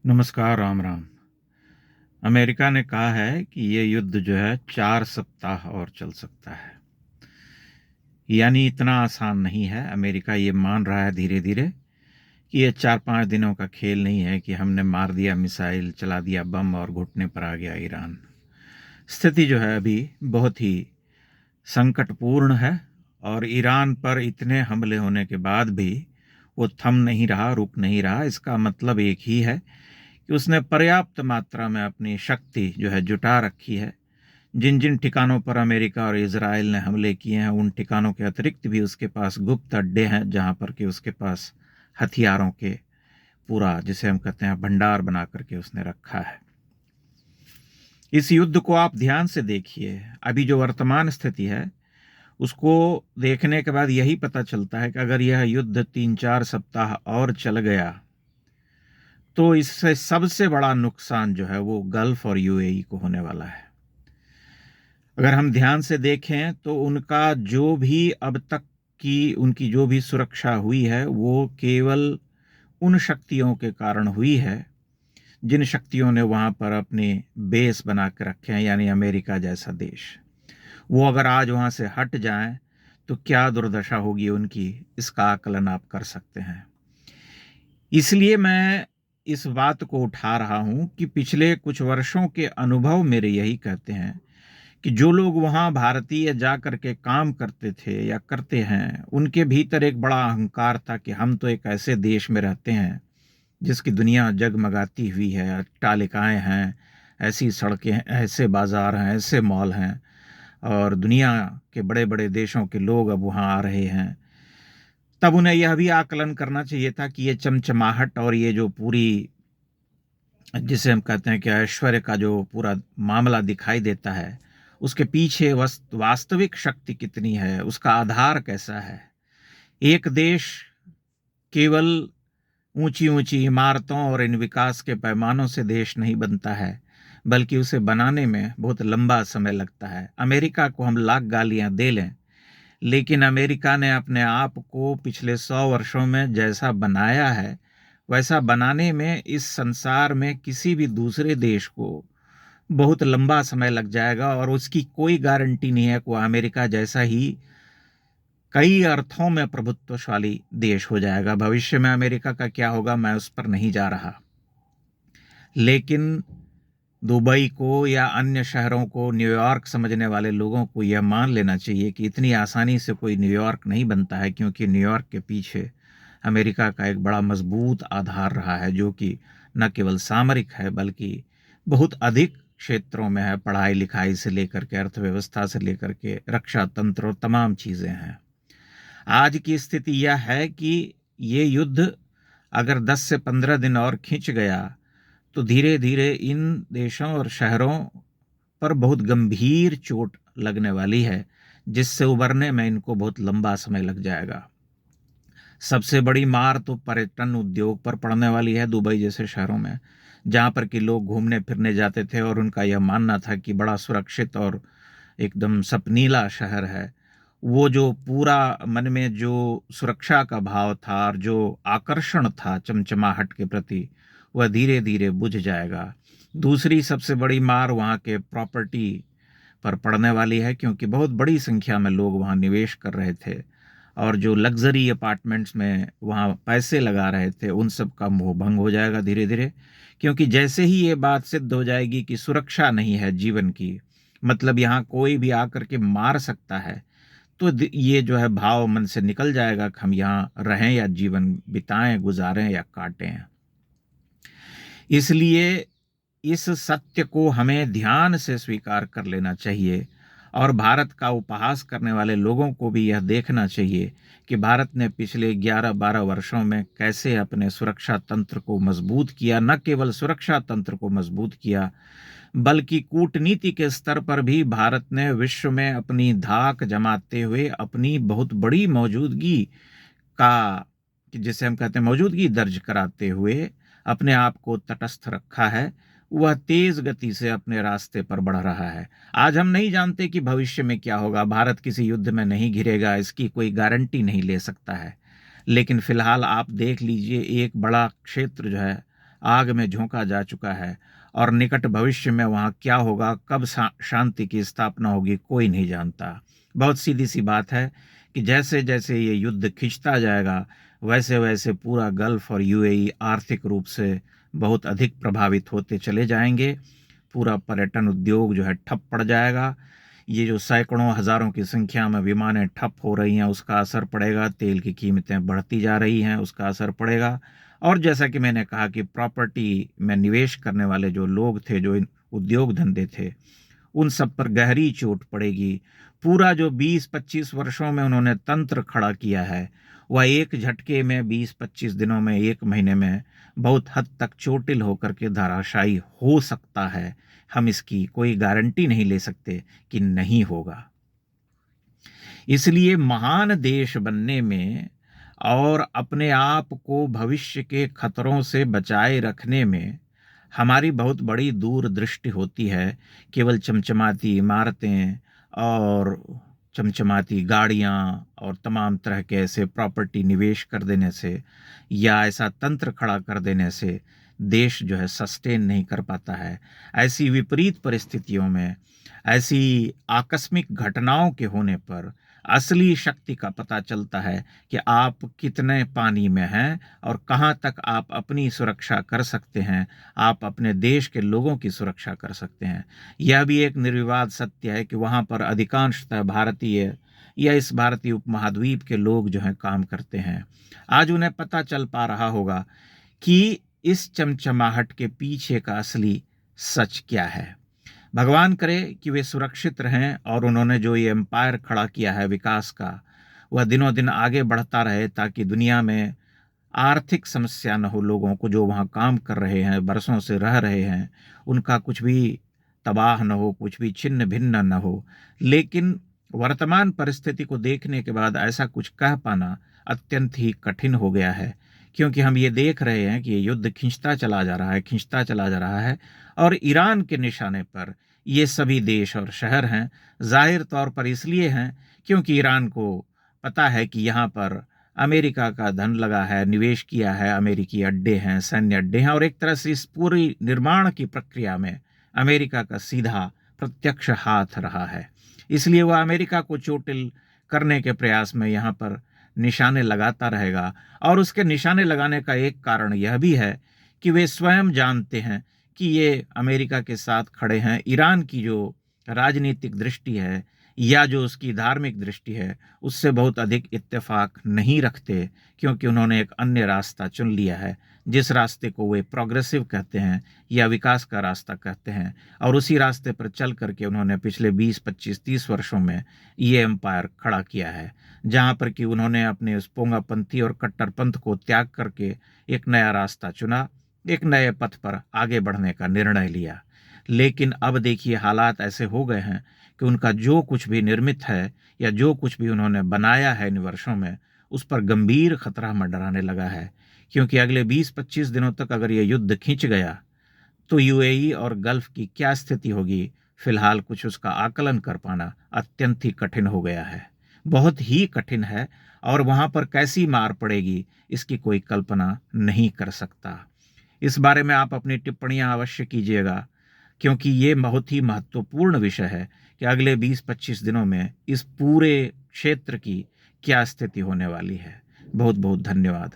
नमस्कार, राम राम। अमेरिका ने कहा है कि ये युद्ध जो है 4 सप्ताह और चल सकता है। यानी इतना आसान नहीं है। अमेरिका ये मान रहा है धीरे धीरे कि ये 4-5 दिनों का खेल नहीं है कि हमने मार दिया मिसाइल, चला दिया बम और घुटने पर आ गया ईरान। स्थिति जो है अभी बहुत ही संकटपूर्ण है और ईरान पर इतने हमले होने के बाद भी वो थम नहीं रहा, रुक नहीं रहा। इसका मतलब एक ही है कि उसने पर्याप्त मात्रा में अपनी शक्ति जो है जुटा रखी है। जिन जिन ठिकानों पर अमेरिका और इजराइल ने हमले किए हैं, उन ठिकानों के अतिरिक्त भी उसके पास गुप्त अड्डे हैं जहां पर कि उसके पास हथियारों के पूरा, जिसे हम कहते हैं, भंडार बना करके उसने रखा है। इस युद्ध को आप ध्यान से देखिए। अभी जो वर्तमान स्थिति है उसको देखने के बाद यही पता चलता है कि अगर यह युद्ध 3-4 सप्ताह और चल गया तो इससे सबसे बड़ा नुकसान जो है वो गल्फ और यूएई को होने वाला है। अगर हम ध्यान से देखें तो उनका जो भी अब तक की उनकी जो भी सुरक्षा हुई है वो केवल उन शक्तियों के कारण हुई है जिन शक्तियों ने वहां पर अपने बेस बना के रखे हैं, यानी अमेरिका जैसा देश। वो अगर आज वहां से हट जाएं तो क्या दुर्दशा होगी उनकी, इसका आकलन आप कर सकते हैं। इसलिए मैं इस बात को उठा रहा हूं कि पिछले कुछ वर्षों के अनुभव मेरे यही कहते हैं कि जो लोग वहां भारतीय जा करके काम करते थे या करते हैं, उनके भीतर एक बड़ा अहंकार था कि हम तो एक ऐसे देश में रहते हैं जिसकी दुनिया जगमगाती हुई है, अट्टालिकाएं हैं, ऐसी सड़कें हैं, ऐसे बाजार हैं, ऐसे मॉल हैं और दुनिया के बड़े बड़े देशों के लोग अब वहां आ रहे हैं। तब उन्हें यह भी आकलन करना चाहिए था कि ये चमचमाहट और ये जो पूरी, जिसे हम कहते हैं कि ऐश्वर्य का जो पूरा मामला दिखाई देता है, उसके पीछे वास्तविक शक्ति कितनी है, उसका आधार कैसा है। एक देश केवल ऊंची ऊंची इमारतों और इन विकास के पैमानों से देश नहीं बनता है, बल्कि उसे बनाने में बहुत लंबा समय लगता है। अमेरिका को हम लाख गालियां दे लें, लेकिन अमेरिका ने अपने आप को पिछले 100 वर्षों में जैसा बनाया है, वैसा बनाने में इस संसार में किसी भी दूसरे देश को बहुत लंबा समय लग जाएगा और उसकी कोई गारंटी नहीं है कि वह अमेरिका जैसा ही कई अर्थों में प्रभुत्वशाली देश हो जाएगा। भविष्य में अमेरिका का क्या होगा मैं उस पर नहीं जा रहा, लेकिन दुबई को या अन्य शहरों को न्यूयॉर्क समझने वाले लोगों को यह मान लेना चाहिए कि इतनी आसानी से कोई न्यूयॉर्क नहीं बनता है, क्योंकि न्यूयॉर्क के पीछे अमेरिका का एक बड़ा मजबूत आधार रहा है, जो कि न केवल सामरिक है बल्कि बहुत अधिक क्षेत्रों में है। पढ़ाई लिखाई से लेकर के, अर्थव्यवस्था से लेकर के, रक्षा तंत्र और तमाम चीजें हैं। आज की स्थिति यह है कि ये युद्ध अगर 10 से 15 दिन और खिंच गया तो धीरे धीरे इन देशों और शहरों पर बहुत गंभीर चोट लगने वाली है, जिससे उबरने में इनको बहुत लंबा समय लग जाएगा। सबसे बड़ी मार तो पर्यटन उद्योग पर पड़ने वाली है, दुबई जैसे शहरों में, जहां पर कि लोग घूमने फिरने जाते थे और उनका यह मानना था कि बड़ा सुरक्षित और एकदम सपनीला शहर है। वो जो पूरा मन में जो सुरक्षा का भाव था और जो आकर्षण था चमचमाहट के प्रति, वह धीरे धीरे बुझ जाएगा। दूसरी सबसे बड़ी मार वहाँ के प्रॉपर्टी पर पड़ने वाली है, क्योंकि बहुत बड़ी संख्या में लोग वहाँ निवेश कर रहे थे और जो लग्जरी अपार्टमेंट्स में वहाँ पैसे लगा रहे थे, उन सब का मोह भंग हो जाएगा धीरे धीरे। क्योंकि जैसे ही ये बात सिद्ध हो जाएगी कि सुरक्षा नहीं है जीवन की, मतलब यहाँ कोई भी आकर के मार सकता है, तो ये जो है भाव मन से निकल जाएगा कि हम यहाँ रहें या जीवन बिताएं, गुजारें या काटें। इसलिए इस सत्य को हमें ध्यान से स्वीकार कर लेना चाहिए और भारत का उपहास करने वाले लोगों को भी यह देखना चाहिए कि भारत ने पिछले 11-12 वर्षों में कैसे अपने सुरक्षा तंत्र को मजबूत किया। न केवल सुरक्षा तंत्र को मजबूत किया, बल्कि कूटनीति के स्तर पर भी भारत ने विश्व में अपनी धाक जमाते हुए अपनी बहुत बड़ी मौजूदगी का, जिसे हम कहते हैं, मौजूदगी दर्ज कराते हुए अपने आप को तटस्थ रखा है। वह तेज गति से अपने रास्ते पर बढ़ रहा है। आज हम नहीं जानते कि भविष्य में क्या होगा। भारत किसी युद्ध में नहीं घिरेगा, इसकी कोई गारंटी नहीं ले सकता है, लेकिन फिलहाल आप देख लीजिए, एक बड़ा क्षेत्र जो है आग में झोंका जा चुका है और निकट भविष्य में वहाँ क्या होगा, कब शांति की स्थापना होगी, कोई नहीं जानता। बहुत सीधी सी बात है कि जैसे जैसे ये युद्ध खिंचता जाएगा वैसे वैसे पूरा गल्फ और यूएई आर्थिक रूप से बहुत अधिक प्रभावित होते चले जाएंगे। पूरा पर्यटन उद्योग जो है ठप पड़ जाएगा। ये जो सैकड़ों हजारों की संख्या में विमानें ठप हो रही हैं उसका असर पड़ेगा। तेल की कीमतें बढ़ती जा रही हैं उसका असर पड़ेगा। और जैसा कि मैंने कहा कि प्रॉपर्टी में निवेश करने वाले जो लोग थे, जो उद्योग धंधे थे, उन सब पर गहरी चोट पड़ेगी। पूरा जो 20-25 वर्षों में उन्होंने तंत्र खड़ा किया है वह एक झटके में 20-25 दिनों में, एक महीने में बहुत हद तक चोटिल होकर के धराशायी हो सकता है। हम इसकी कोई गारंटी नहीं ले सकते कि नहीं होगा। इसलिए महान देश बनने में और अपने आप को भविष्य के खतरों से बचाए रखने में हमारी बहुत बड़ी दूरदृष्टि होती है। केवल चमचमाती इमारतें और चमचमाती गाड़ियां और तमाम तरह के ऐसे प्रॉपर्टी निवेश कर देने से या ऐसा तंत्र खड़ा कर देने से देश जो है सस्टेन नहीं कर पाता है। ऐसी विपरीत परिस्थितियों में, ऐसी आकस्मिक घटनाओं के होने पर असली शक्ति का पता चलता है कि आप कितने पानी में हैं और कहां तक आप अपनी सुरक्षा कर सकते हैं, आप अपने देश के लोगों की सुरक्षा कर सकते हैं। यह भी एक निर्विवाद सत्य है कि वहां पर अधिकांशतः भारतीय या इस भारतीय उपमहाद्वीप के लोग जो हैं काम करते हैं। आज उन्हें पता चल पा रहा होगा कि इस चमचमाहट के पीछे का असली सच क्या है। भगवान करे कि वे सुरक्षित रहें और उन्होंने जो ये एम्पायर खड़ा किया है विकास का, वह दिनों दिन आगे बढ़ता रहे ताकि दुनिया में आर्थिक समस्या न हो। लोगों को जो वहाँ काम कर रहे हैं, बरसों से रह रहे हैं, उनका कुछ भी तबाह न हो, कुछ भी छिन्न भिन्न न हो। लेकिन वर्तमान परिस्थिति को देखने के बाद ऐसा कुछ कह पाना अत्यंत ही कठिन हो गया है, क्योंकि हम ये देख रहे हैं कि ये युद्ध खिंचता चला जा रहा है, खिंचता चला जा रहा है और ईरान के निशाने पर ये सभी देश और शहर हैं। जाहिर तौर पर इसलिए हैं क्योंकि ईरान को पता है कि यहाँ पर अमेरिका का धन लगा है, निवेश किया है, अमेरिकी अड्डे हैं, सैन्य अड्डे हैं और एक तरह से इस पूरी निर्माण की प्रक्रिया में अमेरिका का सीधा प्रत्यक्ष हाथ रहा है। इसलिए वह अमेरिका को चोटिल करने के प्रयास में यहाँ पर निशाने लगाता रहेगा। और उसके निशाने लगाने का एक कारण यह भी है कि वे स्वयं जानते हैं कि ये अमेरिका के साथ खड़े हैं। ईरान की जो राजनीतिक दृष्टि है या जो उसकी धार्मिक दृष्टि है उससे बहुत अधिक इत्तेफाक नहीं रखते, क्योंकि उन्होंने एक अन्य रास्ता चुन लिया है, जिस रास्ते को वे प्रोग्रेसिव कहते हैं या विकास का रास्ता कहते हैं। और उसी रास्ते पर चल करके उन्होंने पिछले 20-25-30 वर्षों में ये एम्पायर खड़ा किया है, जहाँ पर कि उन्होंने अपने उस पोंगापंथी और कट्टरपंथ को त्याग करके एक नया रास्ता चुना, एक नए पथ पर आगे बढ़ने का निर्णय लिया। लेकिन अब देखिए हालात ऐसे हो गए हैं कि उनका जो कुछ भी निर्मित है या जो कुछ भी उन्होंने बनाया है इन वर्षों में, उस पर गंभीर खतरा मंडराने लगा है। क्योंकि अगले 20-25 दिनों तक अगर ये युद्ध खींच गया तो यूएई और गल्फ की क्या स्थिति होगी, फिलहाल कुछ उसका आकलन कर पाना अत्यंत ही कठिन हो गया है, बहुत ही कठिन है। और वहां पर कैसी मार पड़ेगी इसकी कोई कल्पना नहीं कर सकता। इस बारे में आप अपनी टिप्पणियां अवश्य कीजिएगा, क्योंकि ये बहुत ही महत्वपूर्ण विषय है कि अगले 20-25 दिनों में इस पूरे क्षेत्र की क्या स्थिति होने वाली है। बहुत बहुत धन्यवाद।